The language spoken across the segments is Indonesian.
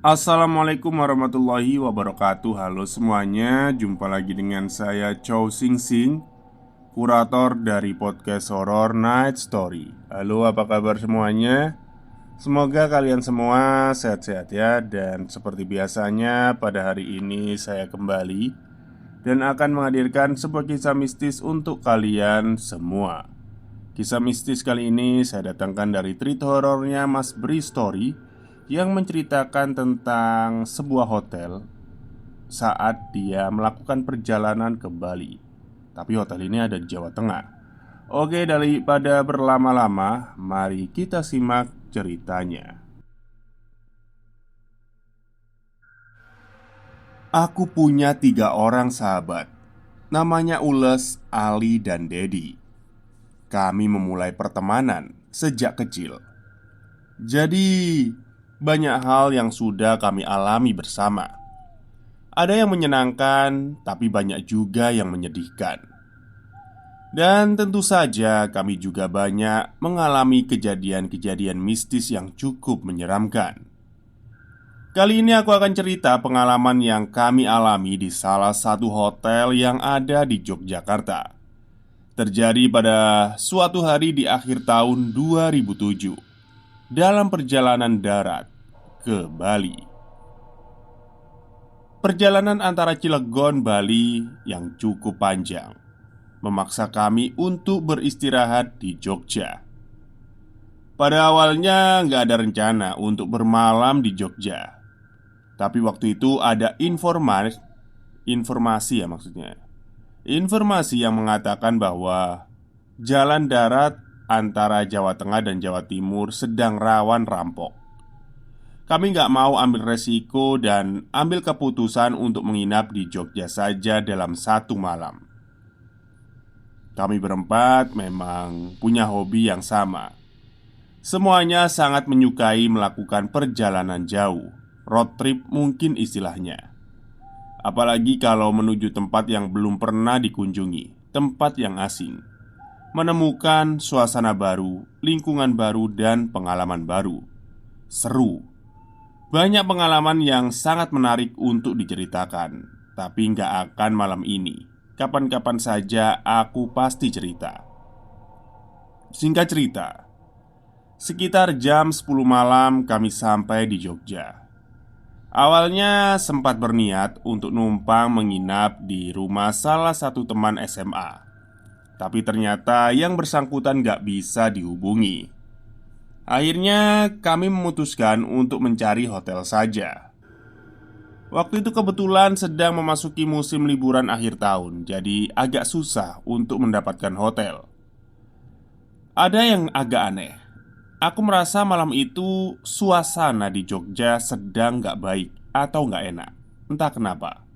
Assalamualaikum warahmatullahi wabarakatuh. Halo semuanya, jumpa lagi dengan saya Chow Sing Sing, kurator dari podcast horror Night Story. Halo, apa kabar semuanya? Semoga kalian semua sehat-sehat ya. Dan seperti biasanya pada hari ini saya kembali dan akan menghadirkan sebuah kisah mistis untuk kalian semua. Kisah mistis kali ini saya datangkan dari treat horornya Mas Bri Story, yang menceritakan tentang sebuah hotel saat dia melakukan perjalanan ke Bali. Tapi hotel ini ada di Jawa Tengah. Oke, daripada berlama-lama, mari kita simak ceritanya. Aku punya tiga orang sahabat. Namanya Ules, Ali, dan Dedi. Kami memulai pertemanan sejak kecil. Jadi, banyak hal yang sudah kami alami bersama. Ada yang menyenangkan, tapi banyak juga yang menyedihkan. Dan tentu saja, kami juga banyak mengalami kejadian-kejadian mistis yang cukup menyeramkan. Kali ini aku akan cerita pengalaman yang kami alami di salah satu hotel yang ada di Yogyakarta. Terjadi pada suatu hari di akhir tahun 2007 dalam perjalanan darat ke Bali. Perjalanan antara Cilegon, Bali yang cukup panjang memaksa kami untuk beristirahat di Jogja. Pada awalnya nggak ada rencana untuk bermalam di Jogja. Tapi waktu itu ada informasi ya maksudnya, informasi yang mengatakan bahwa jalan darat antara Jawa Tengah dan Jawa Timur sedang rawan rampok. Kami nggak mau ambil resiko dan ambil keputusan untuk menginap di Jogja saja dalam satu malam. Kami berempat memang punya hobi yang sama. Semuanya sangat menyukai melakukan perjalanan jauh, road trip mungkin istilahnya. Apalagi kalau menuju tempat yang belum pernah dikunjungi, tempat yang asing. Menemukan suasana baru, lingkungan baru, dan pengalaman baru. Seru. Banyak pengalaman yang sangat menarik untuk diceritakan. Tapi nggak akan malam ini. Kapan-kapan saja aku pasti cerita. Singkat cerita, sekitar jam 10 malam kami sampai di Jogja. Awalnya sempat berniat untuk numpang menginap di rumah salah satu teman SMA. Tapi ternyata yang bersangkutan gak bisa dihubungi. Akhirnya kami memutuskan untuk mencari hotel saja. Waktu itu kebetulan sedang memasuki musim liburan akhir tahun, jadi agak susah untuk mendapatkan hotel. Ada yang agak aneh. Aku merasa malam itu suasana di Jogja sedang gak baik atau gak enak. Entah kenapa.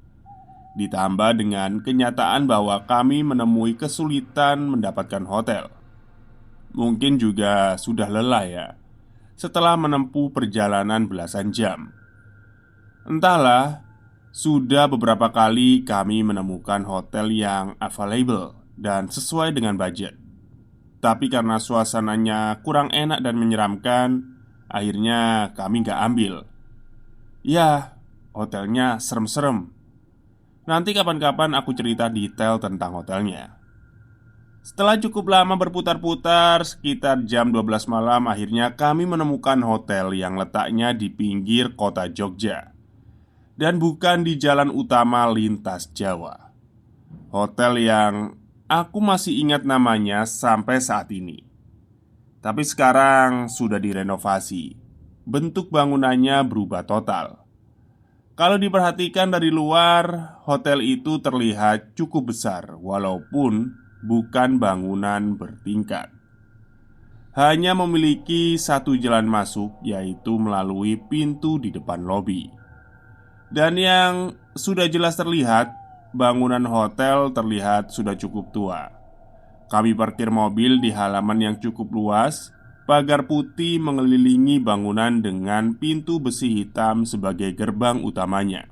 Ditambah dengan kenyataan bahwa kami menemui kesulitan mendapatkan hotel. Mungkin juga sudah lelah ya, setelah menempuh perjalanan belasan jam. Entahlah, sudah beberapa kali kami menemukan hotel yang available dan sesuai dengan budget. Tapi karena suasananya kurang enak dan menyeramkan, akhirnya kami nggak ambil. Ya, hotelnya serem-serem. Nanti kapan-kapan aku cerita detail tentang hotelnya. Setelah cukup lama berputar-putar, sekitar jam 12 malam, akhirnya kami menemukan hotel yang letaknya di pinggir kota Jogja dan bukan di jalan utama lintas Jawa. Hotel yang aku masih ingat namanya sampai saat ini. Tapi sekarang sudah direnovasi. Bentuk bangunannya berubah total. Kalau diperhatikan dari luar, hotel itu terlihat cukup besar walaupun bukan bangunan bertingkat. Hanya memiliki satu jalan masuk, yaitu melalui pintu di depan lobi. Dan yang sudah jelas terlihat, bangunan hotel terlihat sudah cukup tua. Kami parkir mobil di halaman yang cukup luas. Pagar putih mengelilingi bangunan dengan pintu besi hitam sebagai gerbang utamanya.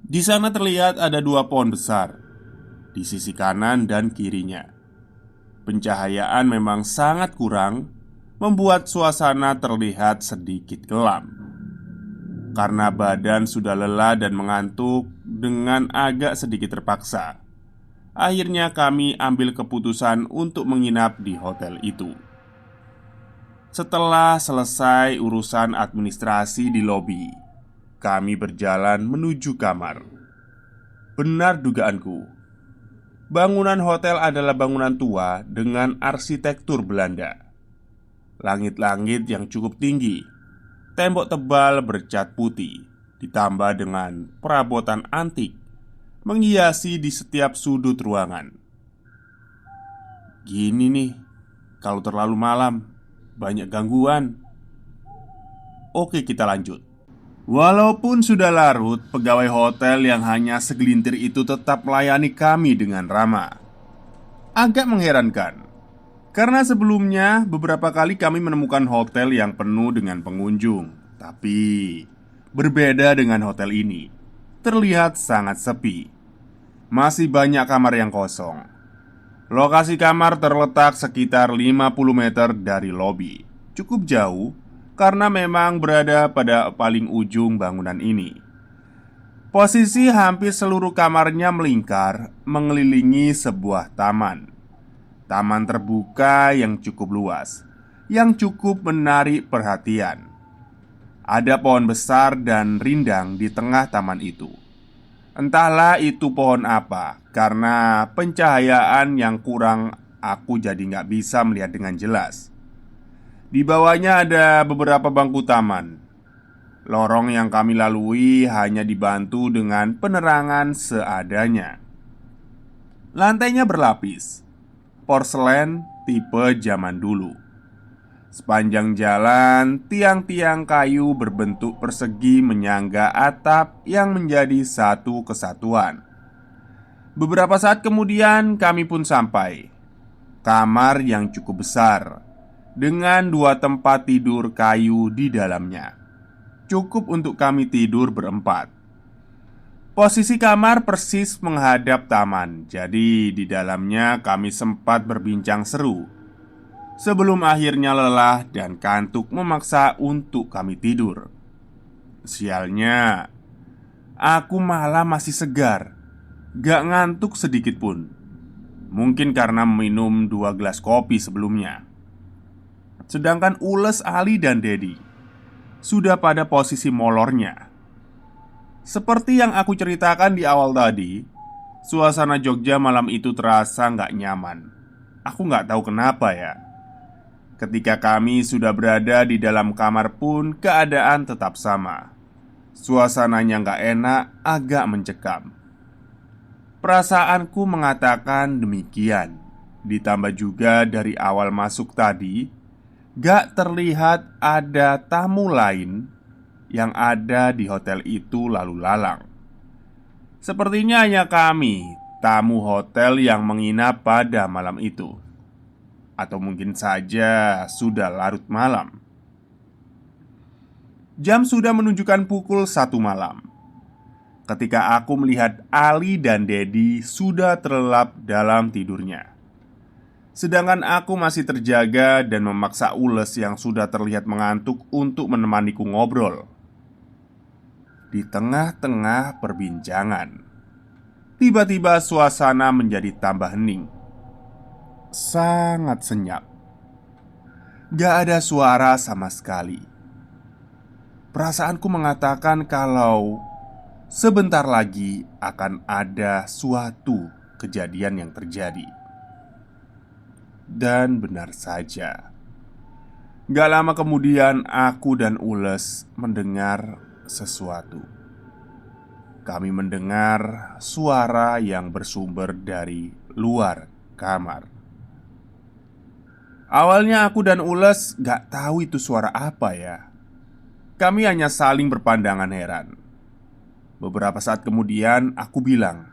Di sana terlihat ada dua pohon besar di sisi kanan dan kirinya. Pencahayaan memang sangat kurang, membuat suasana terlihat sedikit kelam. karena badan sudah lelah dan mengantuk. Dengan agak sedikit terpaksa, akhirnya kami ambil keputusan untuk menginap di hotel itu. Setelah selesai urusan administrasi di lobi, kami berjalan menuju kamar. Benar dugaanku, bangunan hotel adalah bangunan tua dengan arsitektur Belanda. Langit-langit yang cukup tinggi, tembok tebal bercat putih, ditambah dengan perabotan antik menghiasi di setiap sudut ruangan. Gini nih, kalau terlalu malam, banyak gangguan. Oke, kita lanjut. Walaupun sudah larut, pegawai hotel yang hanya segelintir itu tetap melayani kami dengan ramah. Agak mengherankan, karena sebelumnya beberapa kali kami menemukan hotel yang penuh dengan pengunjung. Tapi berbeda dengan hotel ini, terlihat sangat sepi. Masih banyak kamar yang kosong. Lokasi kamar terletak sekitar 50 meter dari lobi. Cukup jauh karena memang berada pada paling ujung bangunan ini. Posisi hampir seluruh kamarnya melingkar mengelilingi sebuah taman. Taman terbuka yang cukup luas, yang cukup menarik perhatian. Ada pohon besar dan rindang di tengah taman itu. Entahlah itu pohon apa, karena pencahayaan yang kurang aku jadi nggak bisa melihat dengan jelas. Di bawahnya ada beberapa bangku taman. Lorong yang kami lalui hanya dibantu dengan penerangan seadanya. Lantainya berlapis, porselen tipe zaman dulu. Sepanjang jalan, tiang-tiang kayu berbentuk persegi menyangga atap yang menjadi satu kesatuan. Beberapa saat kemudian kami pun sampai. Kamar yang cukup besar, dengan dua tempat tidur kayu di dalamnya. Cukup untuk kami tidur berempat. Posisi kamar persis menghadap taman, jadi di dalamnya kami sempat berbincang seru. Sebelum akhirnya lelah dan kantuk memaksa untuk kami tidur. Sialnya, aku malah masih segar, gak ngantuk sedikit pun. Mungkin karena minum 2 gelas kopi sebelumnya. Sedangkan Ules, Ali, dan Dedi sudah pada posisi molornya. Seperti yang aku ceritakan di awal tadi, suasana Jogja malam itu terasa nggak nyaman. Aku nggak tahu kenapa ya. Ketika kami sudah berada di dalam kamar pun keadaan tetap sama. Suasananya nggak enak, agak mencekam. Perasaanku mengatakan demikian. Ditambah juga dari awal masuk tadi, gak terlihat ada tamu lain yang ada di hotel itu lalu lalang. Sepertinya hanya kami, tamu hotel yang menginap pada malam itu. Atau mungkin saja sudah larut malam. Jam sudah menunjukkan pukul 1 malam ketika aku melihat Ali dan Dedi sudah terlelap dalam tidurnya. Sedangkan aku masih terjaga dan memaksa Ules yang sudah terlihat mengantuk untuk menemaniku ngobrol. Di tengah-tengah perbincangan, tiba-tiba suasana menjadi tambah hening. Sangat senyap. Gak ada suara sama sekali. Perasaanku mengatakan kalau sebentar lagi akan ada suatu kejadian yang terjadi. Dan benar saja, gak lama kemudian aku dan Ules mendengar sesuatu. Kami mendengar suara yang bersumber dari luar kamar. Awalnya aku dan Ules gak tahu itu suara apa ya. Kami hanya saling berpandangan heran. Beberapa saat kemudian aku bilang,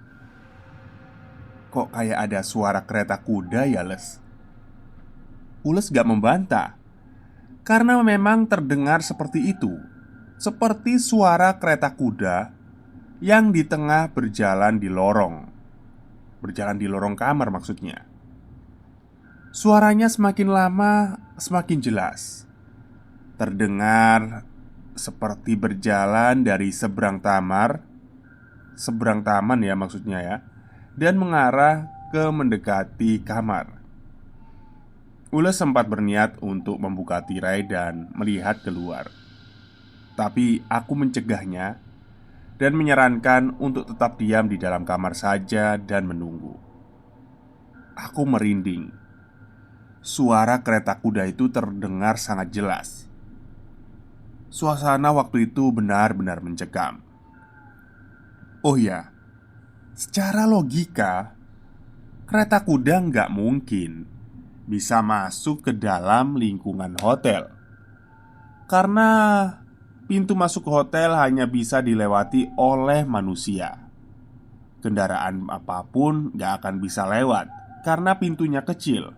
"Kok kayak ada suara kereta kuda ya, Les?" Ules gak membantah, karena memang terdengar seperti itu. Seperti suara kereta kuda yang di tengah berjalan di lorong. Berjalan di lorong kamar maksudnya. Suaranya semakin lama semakin jelas. Terdengar seperti berjalan dari seberang taman ya maksudnya ya, dan mengarah ke mendekati kamar. Ules sempat berniat untuk membuka tirai dan melihat keluar, tapi aku mencegahnya dan menyarankan untuk tetap diam di dalam kamar saja dan menunggu. Aku merinding. Suara kereta kuda itu terdengar sangat jelas. Suasana waktu itu benar-benar mencekam. Oh ya, secara logika, kereta kuda nggak mungkin bisa masuk ke dalam lingkungan hotel, karena pintu masuk hotel hanya bisa dilewati oleh manusia. Kendaraan apapun gak akan bisa lewat karena pintunya kecil.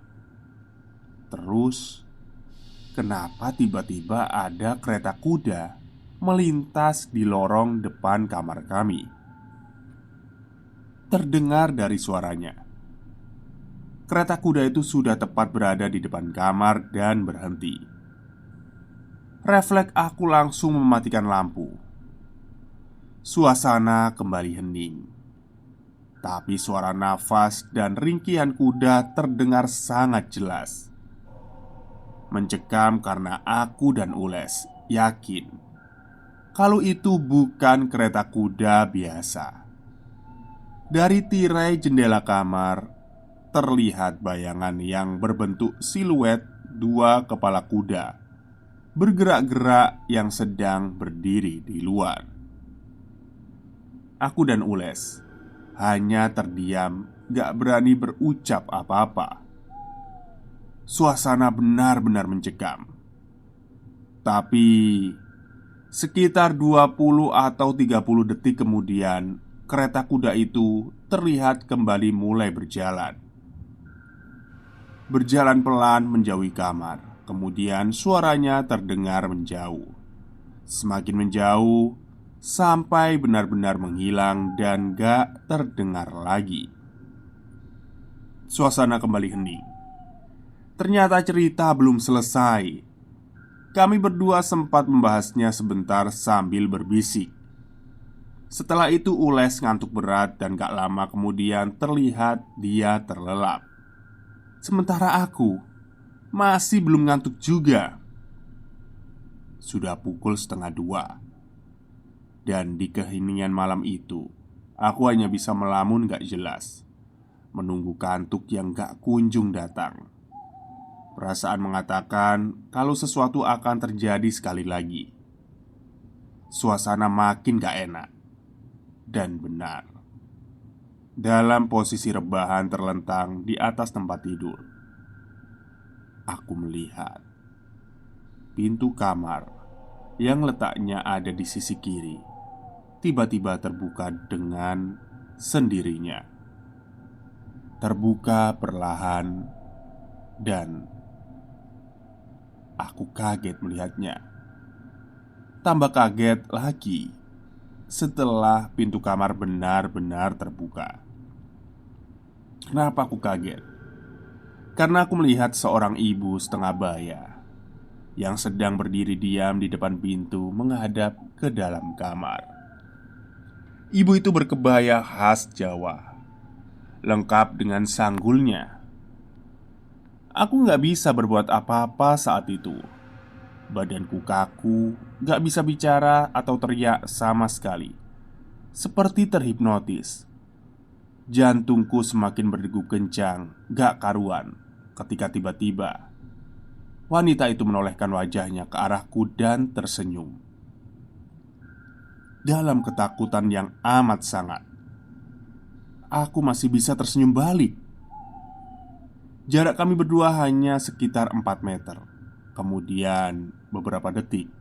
Terus, kenapa tiba-tiba ada kereta kuda melintas di lorong depan kamar kami? Terdengar dari suaranya, kereta kuda itu sudah tepat berada di depan kamar dan berhenti. Refleks aku langsung mematikan lampu. Suasana kembali hening, tapi suara nafas dan ringkihan kuda terdengar sangat jelas. Mencekam karena aku dan Ules yakin kalau itu bukan kereta kuda biasa. Dari tirai jendela kamar terlihat bayangan yang berbentuk siluet dua kepala kuda bergerak-gerak yang sedang berdiri di luar. Aku dan Ules hanya terdiam, gak berani berucap apa-apa. Suasana benar-benar mencekam. Tapi sekitar 20 atau 30 detik kemudian, kereta kuda itu terlihat kembali mulai berjalan. Berjalan pelan menjauhi kamar. Kemudian suaranya terdengar menjauh. Semakin menjauh sampai benar-benar menghilang dan gak terdengar lagi. Suasana kembali hening. Ternyata cerita belum selesai. Kami berdua sempat membahasnya sebentar sambil berbisik. Setelah itu Ules ngantuk berat dan gak lama kemudian terlihat dia terlelap. Sementara aku masih belum ngantuk juga. Sudah pukul 1:30. Dan di keheningan malam itu, aku hanya bisa melamun gak jelas, menunggu kantuk yang gak kunjung datang. Perasaan mengatakan kalau sesuatu akan terjadi sekali lagi. Suasana makin gak enak. Dan benar, dalam posisi rebahan terlentang di atas tempat tidur, aku melihat pintu kamar yang letaknya ada di sisi kiri tiba-tiba terbuka dengan sendirinya. Terbuka perlahan, dan aku kaget melihatnya. Tambah kaget lagi setelah pintu kamar benar-benar terbuka. Kenapa aku kaget? Karena aku melihat seorang ibu setengah baya yang sedang berdiri diam di depan pintu menghadap ke dalam kamar. Ibu itu berkebaya khas Jawa, lengkap dengan sanggulnya. Aku gak bisa berbuat apa-apa saat itu. Badanku kaku, gak bisa bicara atau teriak sama sekali. Seperti terhipnotis. Jantungku semakin berdegup kencang, gak karuan, ketika tiba-tiba wanita itu menolehkan wajahnya ke arahku dan tersenyum. Dalam ketakutan yang amat sangat, aku masih bisa tersenyum balik. Jarak kami berdua hanya sekitar 4 meter. Kemudian beberapa detik,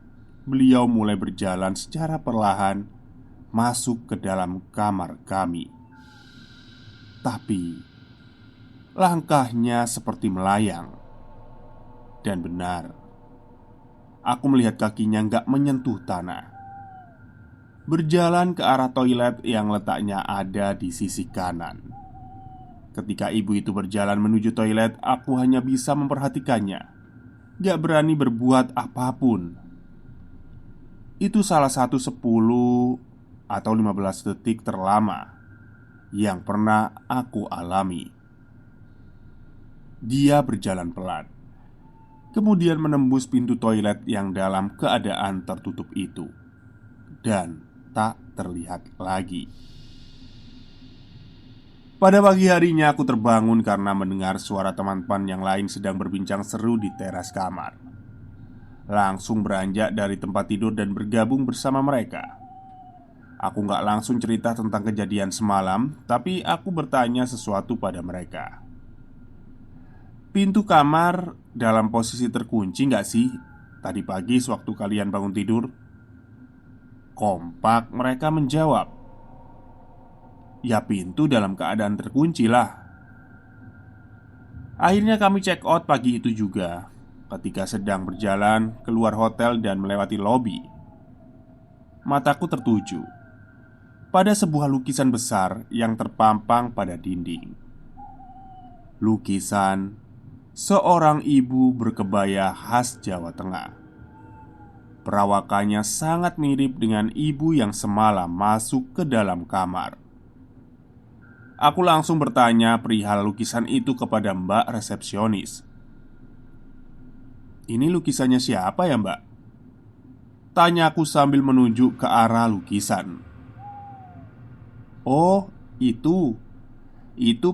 beliau mulai berjalan secara perlahan masuk ke dalam kamar kami. Tapi langkahnya seperti melayang. Dan benar, aku melihat kakinya gak menyentuh tanah. Berjalan ke arah toilet yang letaknya ada di sisi kanan. Ketika ibu itu berjalan menuju toilet, aku hanya bisa memperhatikannya, gak berani berbuat apapun. Itu salah satu 10 atau 15 detik terlama yang pernah aku alami. Dia berjalan pelan, kemudian menembus pintu toilet yang dalam keadaan tertutup itu dan tak terlihat lagi. Pada pagi harinya aku terbangun karena mendengar suara teman-teman yang lain sedang berbincang seru di teras kamar. Langsung beranjak dari tempat tidur dan bergabung bersama mereka. Aku nggak langsung cerita tentang kejadian semalam, tapi aku bertanya sesuatu pada mereka. Pintu kamar dalam posisi terkunci nggak sih? Tadi pagi sewaktu kalian bangun tidur? Kompak mereka menjawab, "Ya pintu dalam keadaan terkunci lah." Akhirnya kami check out pagi itu juga. Ketika sedang berjalan keluar hotel dan melewati lobi, mataku tertuju pada sebuah lukisan besar yang terpampang pada dinding. Lukisan seorang ibu berkebaya khas Jawa Tengah. Perawakannya sangat mirip dengan ibu yang semalam masuk ke dalam kamar. Aku langsung bertanya perihal lukisan itu kepada mbak resepsionis. "Ini lukisannya siapa ya mbak?" tanyaku sambil menunjuk ke arah lukisan. "Oh, itu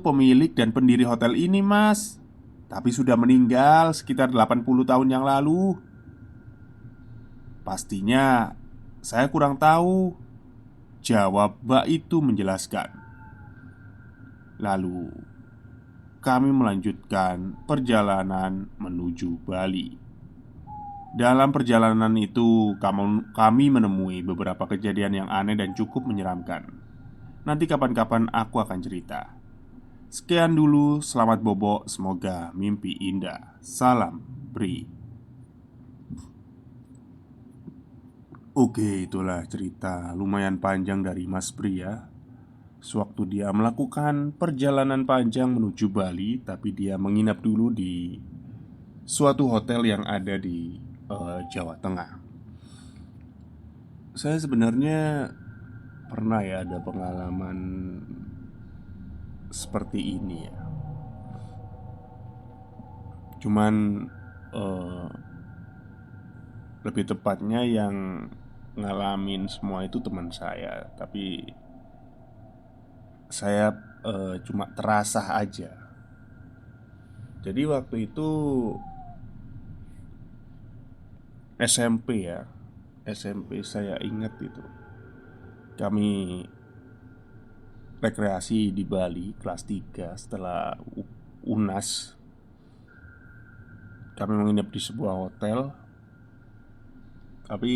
pemilik dan pendiri hotel ini mas. Tapi sudah meninggal sekitar 80 tahun yang lalu." "Pastinya saya kurang tahu," jawab mbak itu menjelaskan. Lalu kami melanjutkan perjalanan menuju Bali. Dalam perjalanan itu kami menemui beberapa kejadian yang aneh dan cukup menyeramkan. Nanti kapan-kapan aku akan cerita. Sekian dulu, selamat bobo, semoga mimpi indah. Salam Bri. Oke, itulah cerita lumayan panjang dari Mas Bri ya. Sewaktu dia melakukan perjalanan panjang menuju Bali, tapi dia menginap dulu di suatu hotel yang ada di Jawa Tengah. Saya sebenarnya pernah ya ada pengalaman seperti ini ya. Cuman eh, lebih tepatnya yang ngalamin semua itu teman saya, tapi saya cuma terasah aja. Jadi waktu itu SMP ya, SMP saya ingat itu. Kami rekreasi di Bali kelas 3 setelah UNAS. Kami menginap di sebuah hotel. Tapi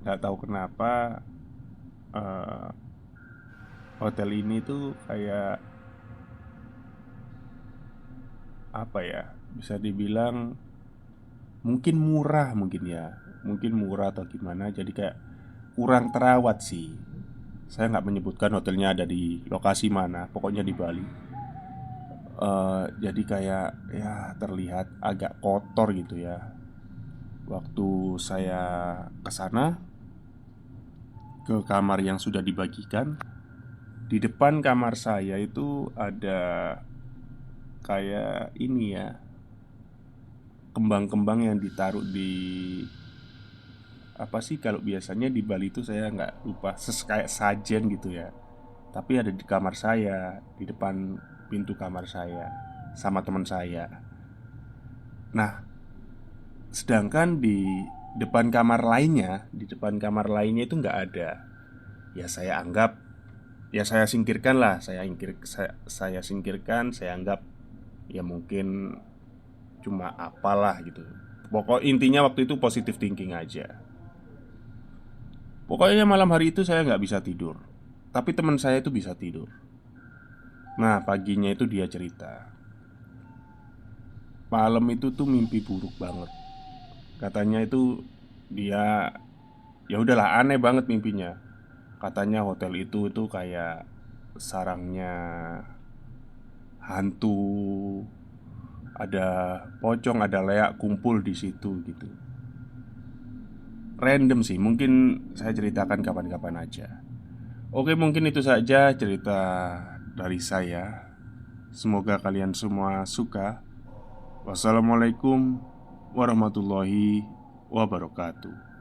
nggak tahu kenapa eh, hotel ini tuh kayak apa ya, bisa dibilang mungkin murah, mungkin ya, mungkin murah atau gimana. Jadi kayak kurang terawat sih. Saya nggak menyebutkan hotelnya ada di lokasi mana, pokoknya di Bali. Jadi kayak ya terlihat agak kotor gitu ya. Waktu saya ke sana, ke kamar yang sudah dibagikan, di depan kamar saya itu ada kayak ini ya, kembang-kembang yang ditaruh di apa sih kalau biasanya di Bali itu, saya nggak lupa, kayak sajen gitu ya. Tapi ada di kamar saya, di depan pintu kamar saya sama teman saya. Nah, sedangkan di depan kamar lainnya itu nggak ada. Ya saya anggap, ya saya singkirkan lah, saya singkirkan, saya anggap ya mungkin cuma apalah gitu. Pokok intinya waktu itu positive thinking aja. Pokoknya malam hari itu saya nggak bisa tidur, tapi teman saya itu bisa tidur. Nah paginya itu dia cerita, malam itu tuh mimpi buruk banget. Katanya itu dia, ya udahlah, aneh banget mimpinya. Katanya hotel itu kayak sarangnya hantu, ada pocong, ada leak kumpul di situ gitu. random sih, mungkin saya ceritakan kapan-kapan aja. Oke, mungkin itu saja cerita dari saya. Semoga kalian semua suka. Wassalamualaikum warahmatullahi wabarakatuh.